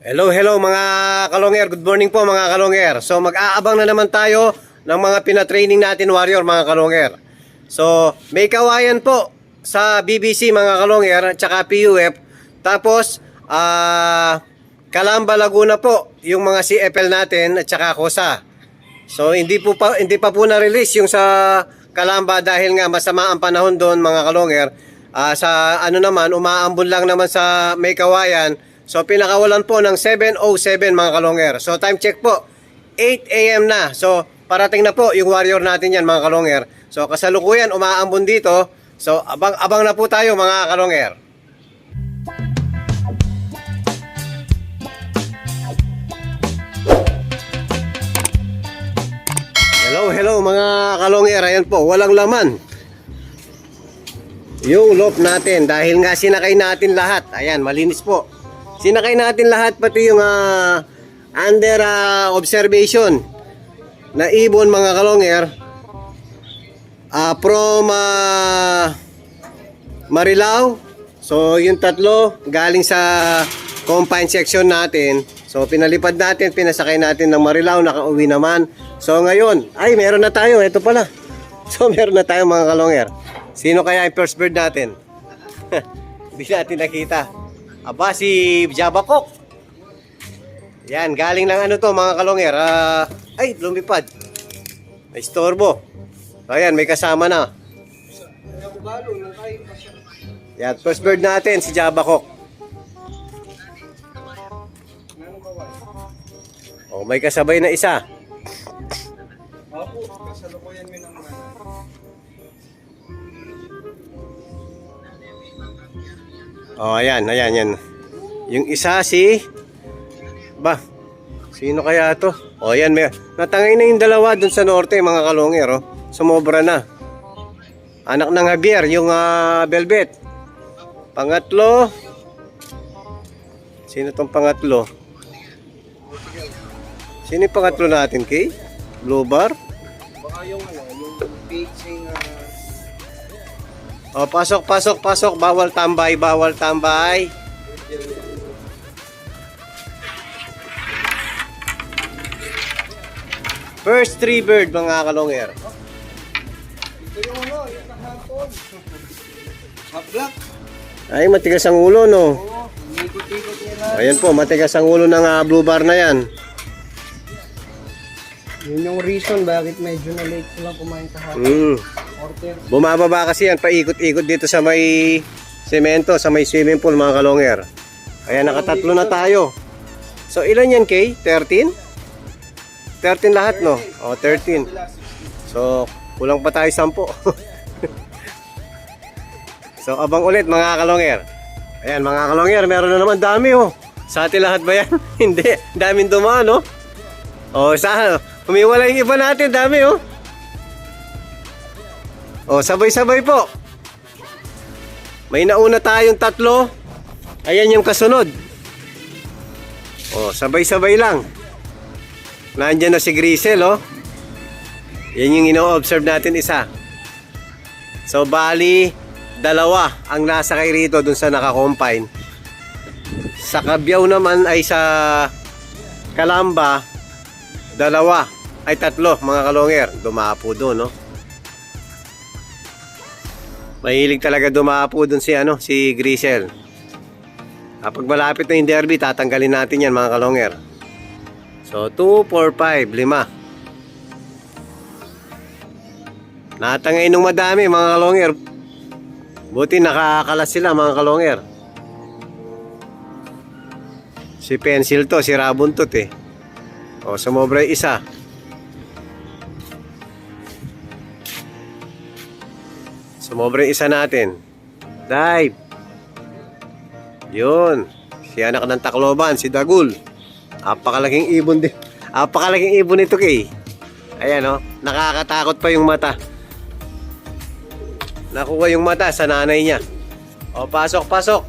Hello, hello mga kalonger. Good morning po mga kalonger. So mag-aabang na naman tayo ng mga pinatraining natin warrior mga kalonger. So may kawayan po sa BBC mga kalonger at saka PUF. Tapos Calamba Laguna po yung mga CFL natin at saka Kosa. So hindi pa po na-release yung sa Calamba dahil nga masama ang panahon doon mga kalonger. Sa ano naman umaambon lang naman sa may kawayan. So pinakawalan po ng 7:07 mga kalonger. So time check po 8 AM na. So parating na po yung warrior natin yan mga kalonger. So kasalukuyan umaambon dito. So abang na po tayo mga kalonger. Hello, hello mga kalonger. Ayan po, walang laman yung loop natin dahil nga sinakay natin lahat. Ayan, malinis po. Sinakay natin lahat pati yung under observation na ibon mga kalonger from Marilao. So yung tatlo galing sa combine section natin. So pinalipad natin, pinasakay natin ng Marilao, nakauwi naman. So ngayon, ay meron na tayo, ito pala. So meron na tayo mga kalonger. Sino kaya yung first bird natin? Hindi natin nakita. Aba, si Jabakok. Yan, galing ng ano to mga kalonger. Ay, lumipad. May storbo. Ayan, may kasama na. Yan, first bird natin, si Jabakok. Oh, may kasabay na isa. Opo, kasalukuyan mo ng Oh, ayan, ayan, yan. Yung isa si sino kaya to? Oh, ayan, may natangay na yung dalawa dun sa norte, mga kalonger, oh. Sumobra na. Anak ng Javier, yung Velvet. Pangatlo. Sino tong pangatlo? Sino yung pangatlo natin, Kay? Blue bar? baka yung paging Oh, pasok, pasok, pasok. Bawal tambay, bawal tambay. First three bird, mga kalonger. ito yung yung kahapon. Hablak. Ay, matigas ang ulo, no? Oo, ikot-ikot nila. Ayan po, matigas ang ulo ng blue bar na yan. Yun yung reason bakit medyo na late ko lang kumain kahapon. Order. Bumababa kasi yan, paikot-ikot dito sa may semento, sa may swimming pool, mga kalonger. Ayan, nakatatlo na tayo. So, ilan yan, Kay? 13? 13 lahat, no? O, 13. So, kulang pa tayo 10. So, abang ulit, mga kalonger. Ayan, mga kalonger, meron na naman dami, oh. Sa atin lahat ba yan? Hindi, daming dumaan, no? O, saan? Humiwala yung iba natin, dami, oh. O, sabay-sabay po. May nauna tayong tatlo. Ayan yung kasunod. O, sabay-sabay lang. Nandiyan na si Grisel, oh. Yan yung ino-observe natin isa. So, bali, dalawa ang nasakay rito dun sa naka-combine. Sa Cabiao naman ay sa Calamba, dalawa. Ay, tatlo, mga kalonger. Dumapo doon, no? Mahilig talaga dumapo doon si Grisel. Kapag malapit na yung derby, tatanggalin natin yan, mga kalonger. So, 2, 4, 5, 5. Natangay nung madami, mga kalonger. Buti nakakalas sila, mga kalonger. Si Pencil to, si Rabuntot eh. O, sumobra yung isa. Sumobra yung isa natin. Dive. Yun. Si anak ng Tacloban, si Dagul. Apakalaking ibon din. Apakalaking ibon ito, Kay. Ayan, oh. Nakakatakot pa yung mata. Nakuha yung mata sa nanay niya. O, pasok, pasok.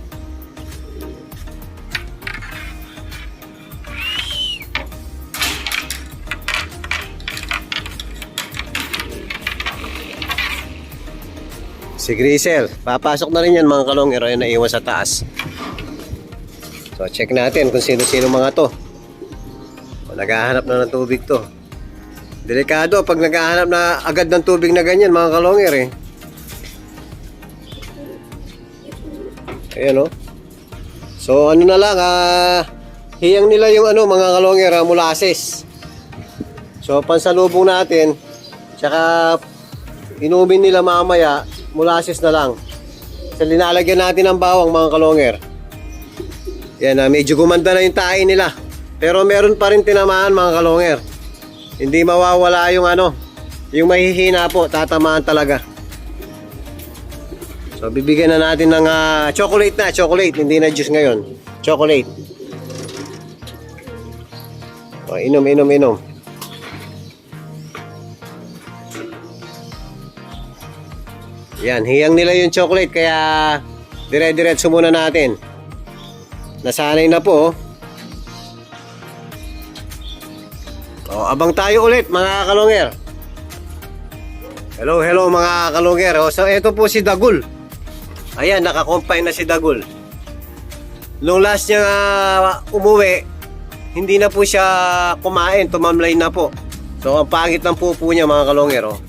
Si Grisel. Papasok na rin yan, mga kalonger. Ayun, naiwan sa taas. So check natin kung sino-sino mga to. O, naghahanap na ng tubig to. Delikado pag naghahanap na agad ng tubig na ganyan mga kalonger eh. Ayan o. So ano na lang, hiyang nila yung ano mga kalonger, molasses. So pansalubong natin, tsaka inumin nila mamaya, molasses na lang. So linalagyan natin ng bawang mga kalonger. Yan, medyo gumanda na yung tae nila. Pero meron pa rin tinamaan mga kalonger. Hindi mawawala yung ano, yung mahihina po, tatamaan talaga. So bibigyan na natin ng chocolate, hindi na juice ngayon. Chocolate. O, inom. Yan, hiyang nila yung chocolate kaya dire-diretso muna natin. Nasanay na po. O, abang tayo ulit mga kalonger. Hello mga kalonger. O, so ito po si Dagul. Ayan, nakakompine na si Dagul. Nung last niya umuwi, hindi na po siya kumain, tumamlay na po. So ang pangit ng pupo niya mga kalonger. O.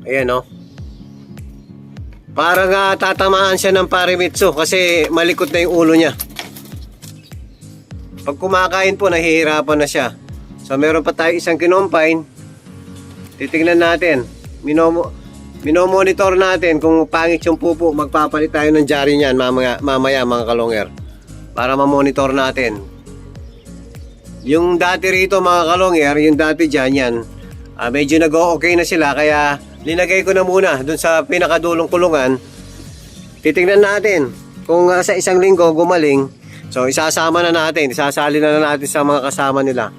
Ayan o. Parang tatamaan siya ng parimitsu kasi malikot na yung ulo niya. Pag kumakain po, nahihirapan na siya. So meron pa tayo isang kinompine. Titingnan natin. Minomonitor natin kung pangit yung pupo. Magpapalit tayo ng jari niyan mamaya mga kalonger. Para mamonitor natin. Yung dati rito mga kalonger, yung dati dyan yan. Medyo nag-o-okay na sila kaya linagay ko na muna dun sa pinakadulong kulungan. Titingnan natin kung sa isang linggo gumaling. So isasama na natin, isasali na natin sa mga kasama nila.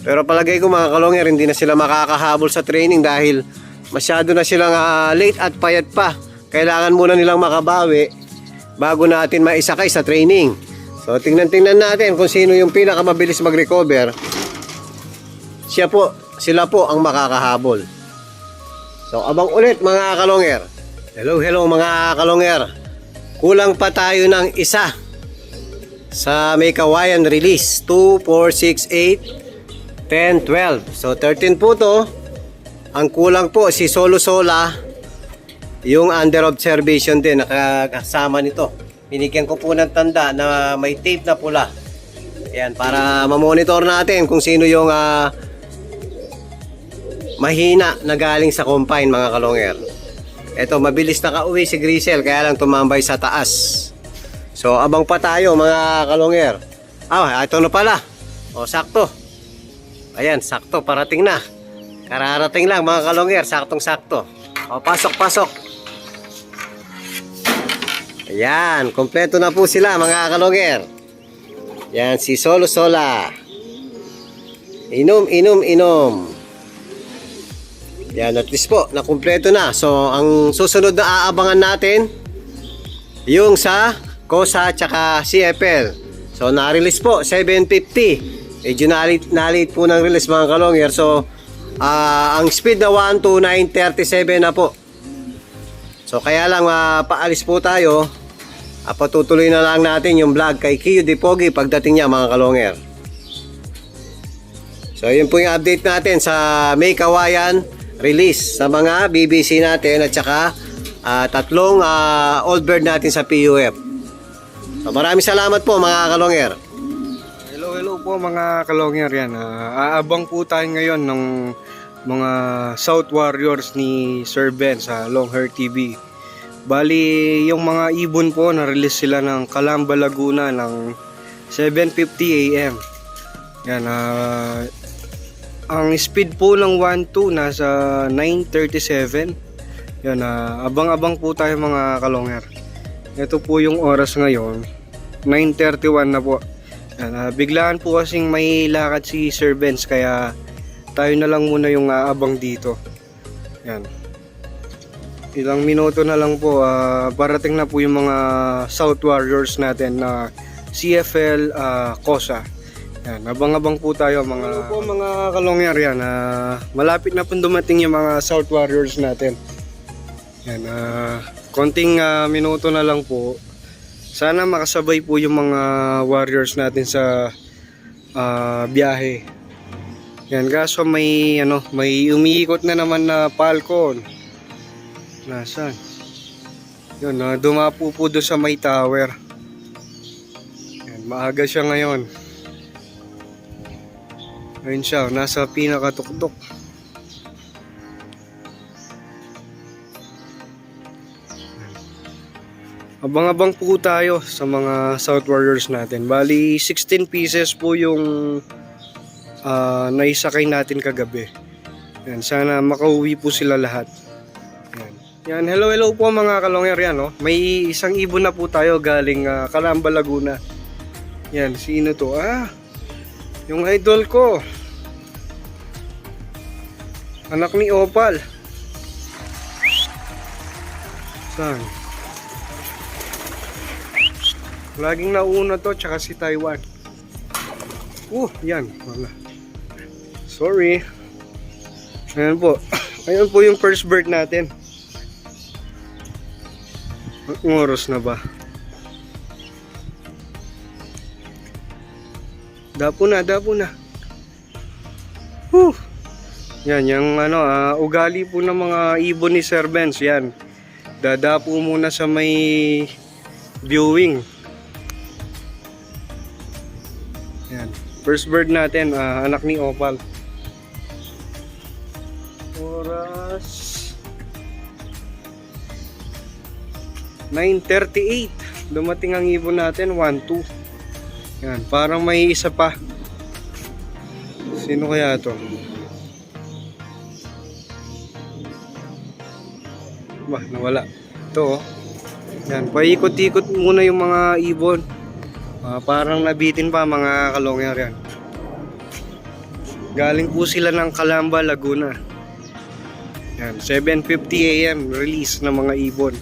Pero palagay ko mga kalonger, hindi na sila makakahabol sa training dahil masyado na silang late at payat pa. Kailangan muna nilang makabawi bago natin maisakay sa training. So tingnan natin kung sino yung pinakamabilis mag-recover. Sila po ang makakahabol. So abang ulit mga kalonger. Hello mga kalonger. Kulang pa tayo ng isa sa may kawayan release. 2, 4, 6, 8, 10, 12. So 13 po to. Ang kulang po si Solo Sola. Yung under observation din nakakasama nito. Binigyan ko po ng tanda na may tape na pula. Ayan, para mamonitor natin kung sino yung mahina na galing sa combine mga kalonger. Ito, mabilis na kauwi si Grisel kaya lang tumambay sa taas. So abang pa tayo mga kalonger. Ito na pala. O sakto. Ayan, sakto, parating na. Kararating lang mga kalonger, saktong sakto. O pasok. Ayan, kompleto na po sila mga kalonger. Yan, si Solo Sola. Inom. Yan, at least po, nakumpleto na. So, ang susunod na aabangan natin, yung sa COSA tsaka CFL. So, na-release po, 750. Medyo na-late po ng release mga kalonger. So, ang speed na 12937 na po. So, kaya lang, paalis po tayo. Patutuloy na lang natin yung vlog kay Kiyo Dipogi pagdating niya mga kalonger. So, yun po yung update natin sa May Kawayan release sa mga BBC natin at saka tatlong old bird natin sa PUF. So, maraming salamat po mga kalonger. Hello po mga kalonger yan. Aabang po tayo ngayon ng mga South Warriors ni Sir Ben sa Longhair TV. Bali, yung mga ibon po, na-release sila ng Calamba, Laguna ng 7:50 AM. Yan, ang speed po ng 1-2 nasa 9:37. Yan, abang-abang po tayo mga kalonger. Ito po yung oras ngayon, 9:31 na po. Yan, biglaan po kasing may lakad si Sir Benz kaya tayo na lang muna yung abang dito. Yan. Ilang minuto na lang po, parating na po yung mga South Warriors natin na CFL COSA. Yan, abang-abang po tayo mga kalongyer yan. Malapit na po dumating yung mga South Warriors natin. Yan, konting minuto na lang po. Sana makasabay po yung mga warriors natin sa biyahe. Yan, kaso may umiikot na naman na Falcon. Nasaan? Yun, dumapo po doon sa may tower. Yan, maaga siya ngayon. Ayun siya, nasa pinakatuktok. Abang-abang po tayo sa mga South Warriors natin. Bali, 16 pieces po yung naisakay natin kagabi. Yan, sana makauwi po sila lahat. Yan, hello po mga kalongger yan, oh. May isang ibon na po tayo galing Calamba, Laguna. Yan, sino to? Yung idol ko. Anak ni Opal. Saan? Laging nauna to, tsaka si Taiwan. Yan. Wala. Sorry. Ayan po. Ayan po yung first bird natin. Oras na ba? Dapo na. Yan, yung ugali po ng mga ibon ni Sir Benz. Yan. Dadapo muna sa may viewing. Yan. First bird natin, anak ni Opal. Oras 9:38. Dumating ang ibon natin, 1-2. Yan, parang may isa pa. Sino kaya to? Nawala. Ito, oh. Yan, paikot-ikot muna yung mga ibon. Parang nabitin pa mga kalongger yan. Galing po sila ng Calamba, Laguna. Yan, 7:50 AM release ng mga ibon.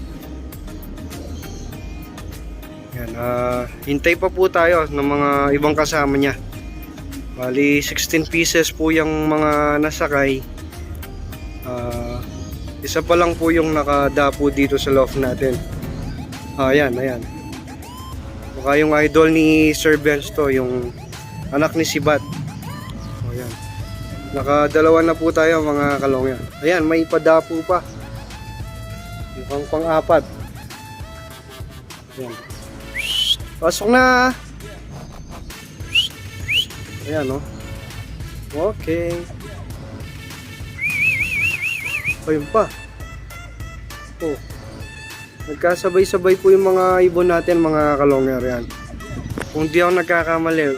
Yan, hintay pa po tayo ng mga ibang kasama niya. Bali 16 pieces po yung mga nasakay. Isa pa lang po yung nakadapo dito sa loft natin. Ayan. Mukha yung idol ni Sir Benz to, yung anak ni Sibat. Ayan. Nakadalawa na po tayo mga kalongyan. Ayan, may padapo pa. Yung pang-apat. Ayan. Pasok na! Ayan, no? Okay. Ayun pa. Nagkasabay-sabay po yung mga ibon natin mga kalongger yan. Kung di ako nagkakamali,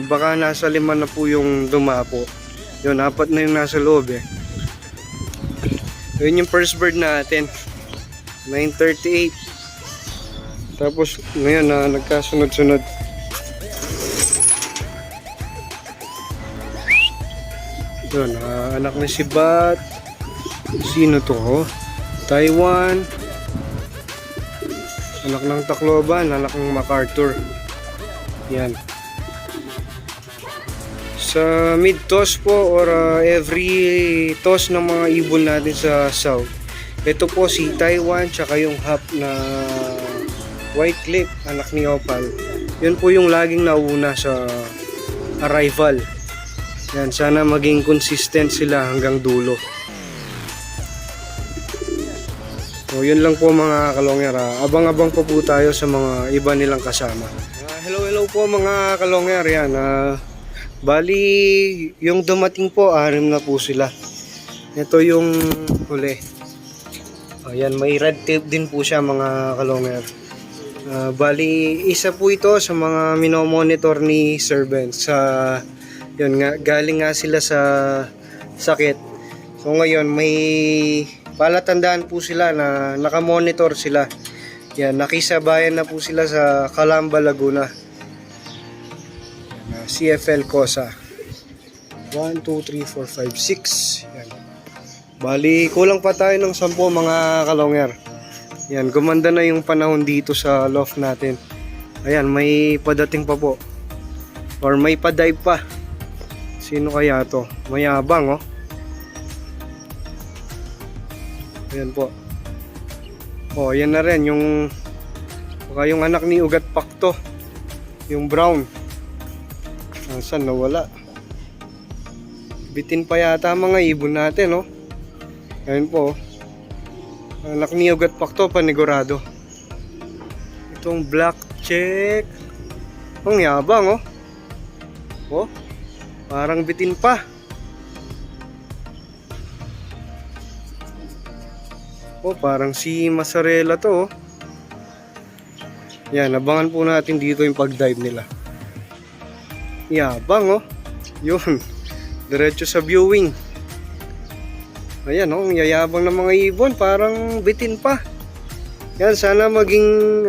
baka nasa 5 na po yung dumapo. Yun, 4 na yung nasa loob eh. Yun yung first bird natin. 9:38. Tapos ngayon nagkasunod-sunod. Yun, anak ni Sibat. Sino to? Taiwan. Anak ng Tacloban, anak ng MacArthur. Yan. Sa mid-toss po or every toss ng mga ibon natin sa south. Ito po si Taiwan tsaka yung half na white clip, anak ni Opal. Yun po yung laging nauna sa arrival. Yan, sana maging consistent sila hanggang dulo. So yun lang po mga kalongger. Abang-abang po tayo sa mga iba nilang kasama. Hello po mga kalongger. Yan. Bali yung dumating po 6 na po sila. Ito yung huli. Ayan, may red tape din po siya mga kalongger. Bali isa po ito sa mga minomonitor ni Sir Benz. Yun nga, galing nga sila sa sakit. So ngayon may palatandaan po sila na nakamonitor sila. Yan, nakisabayan na po sila sa Calamba, Laguna. CFL COSA. 1, 2, 3, 4, 5, 6. Yan. Bali, kulang pa tayo ng 10 mga kalongger. Yan, gumanda na yung panahon dito sa loft natin. Ayan, may padating pa po. Or may padive pa. Sino kaya to? Mayabang, oh. Ayan po. Yan na rin yung Saka yung anak ni Ugat Pakto, yung brown. Saan nawala? Bitin pa yata mga ibon natin, oh. Ayun po, oh. Anak ni Ugat Pakto, panigurado. Itong black check. Ang yabang, oh. Oh, parang bitin pa. Oh, parang si Masarela to, oh. Yan, abangan po natin dito yung pag-dive nila. Yabang, oh. Yun. Diretso sa viewing. Ayan, oh. Ang yayabang ng mga ibon. Parang bitin pa. Yan, sana maging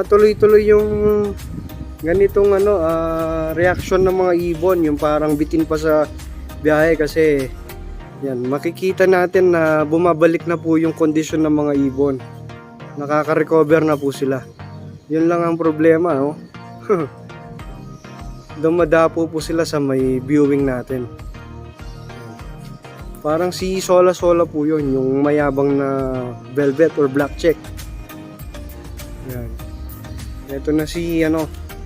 tuloy-tuloy yung ganitong reaction ng mga ibon. Yung parang bitin pa sa biyahe kasi yan, makikita natin na bumabalik na po yung kondisyon ng mga ibon. Nakaka-recover na po sila. Yun lang ang problema, no? Dumadapo po sila sa may viewing natin. Parang si Sola-Sola po yun, yung mayabang na velvet or black check. Yan. Ito na si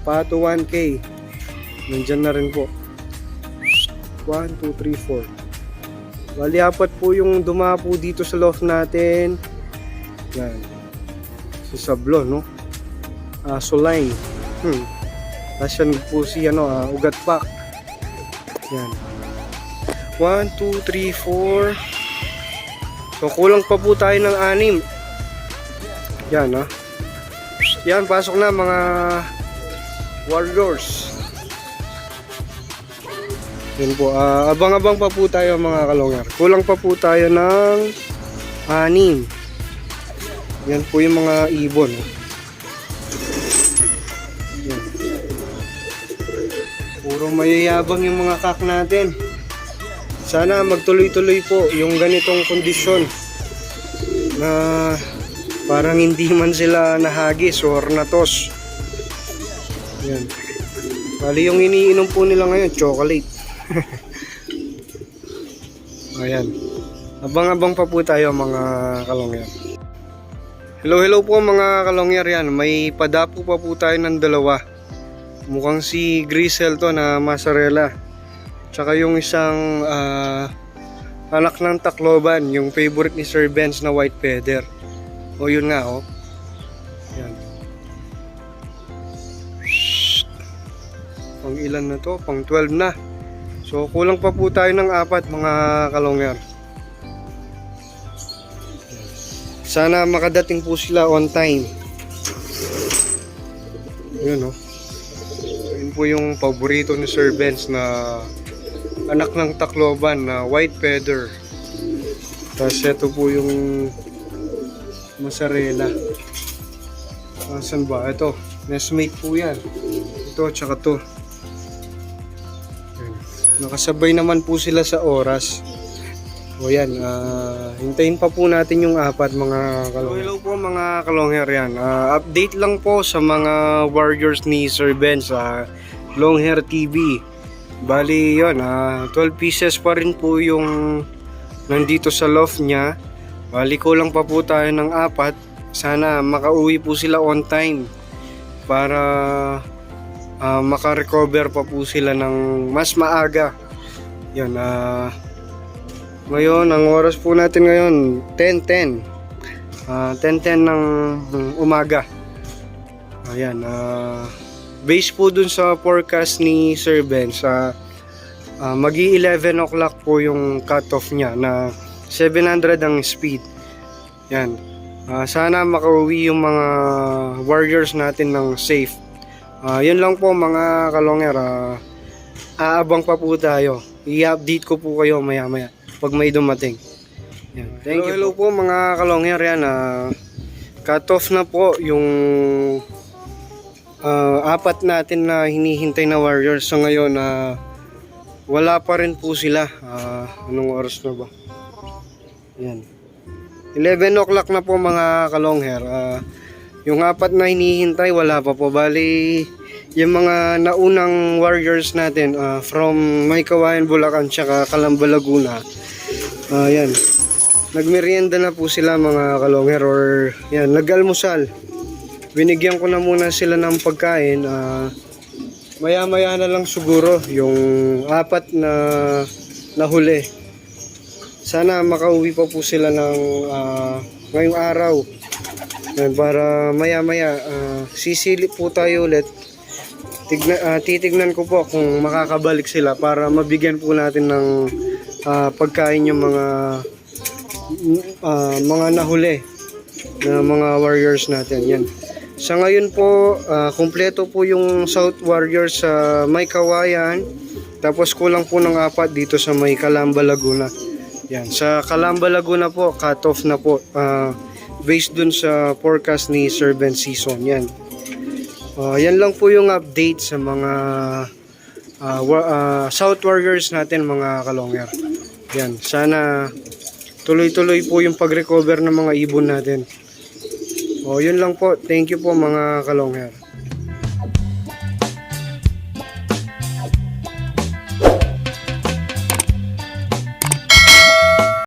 Pato 1K. Nandyan na rin po. 1, 2, 3, 4. Bali, 4 po yung dumapo dito sa loft natin. Yan. Si Sablon, no? Soline. Tapos yan po si Ugat Pak. Yan. 1, 2, 3, 4. So kulang pa po tayo ng 6. Yan, ha. Yan, pasok na mga warriors. Yan po, abang-abang pa po tayo mga kalongger. Kulang pa po tayo ng 6. Yan po yung mga ibon. Yan. Puro mayayabang yung mga kak natin. Sana magtuloy-tuloy po yung ganitong kondisyon na parang hindi man sila nahagis or natos. Yan. Bali yung iniinom po nila ngayon, chocolate. Ayan. Abang-abang pa po tayo mga kalongyer. Hello po mga kalongyer yan. May padapo pa po tayo ng 2. Mukhang si Grisel to na Masarela. Tsaka yung isang anak ng Tacloban, yung favorite ni Sir Benz na white feather. O yun nga, oh. Yan. Pang ilan na to? Pang 12 na. So kulang pa po tayo ng 4 mga kalongyer. Sana makadating po sila on time. Yun, oh. Yun po yung paborito ni Sir Benz na anak ng Tacloban na white feather. Tapos ito po yung Masarela. Saan ba? Ito. Nestmate po yan. Ito tsaka to. Ayan. Nakasabay naman po sila sa oras. O yan. Hintayin pa po natin yung 4 mga kalongher. Hello po mga kalongher yan. Update lang po sa mga warriors ni Sir Ben sa Longhair TV. Bali yun. 12 pieces pa rin po yung nandito sa loft niya. Bali kulang pa po tayo ng 4. Sana makauwi po sila on time para makarecover pa po sila ng mas maaga. Yan, ngayon ang oras po natin ngayon 10:10 ng umaga. Ayan, based po dun sa forecast ni Sir Ben sa magi 11 o'clock po yung cutoff niya na 700 ang speed. Yan. Sana makauwi yung mga warriors natin ng safe. Yun lang po mga kalongger. Aabang pa po tayo. I-update ko po kayo maya maya pag may dumating. Yan. Thank you. Hello po mga kalongger. Yan. Cut off na po yung 4 natin na hinihintay na warriors. So ngayon wala pa rin po sila. Anong oras na ba? Yan. 11 o'clock na po mga kalongher. Yung 4 na hinihintay wala pa po. Bali yung mga naunang warriors natin from Maykawayan, Bulacan tsaka Calamba, Laguna. Yan. Nagmerienda na po sila mga kalongher or yan, nag-almusal. binigyan ko na muna sila ng pagkain. Maya-maya na lang siguro yung 4 na nahuli. Sana makauwi pa po sila ng ngayong araw. Para maya-maya sisilip po tayo ulit. Titignan ko po kung makakabalik sila para mabigyan po natin ng pagkain yung mga nahuli na mga warriors natin. Yan. Sa ngayon po, kumpleto po yung South Warriors sa may Kawayan. Tapos kulang po ng 4 dito sa may Calamba, Laguna. Yan. Sa Calamba, Laguna po, cut off na po. Based dun sa forecast ni Sir Ben Season. Yan. Yan lang po yung update sa mga South Warriors natin, mga kalongger. Yan. Sana tuloy-tuloy po yung pag-recover ng mga ibon natin. Yun lang po. Thank you po, mga kalongher.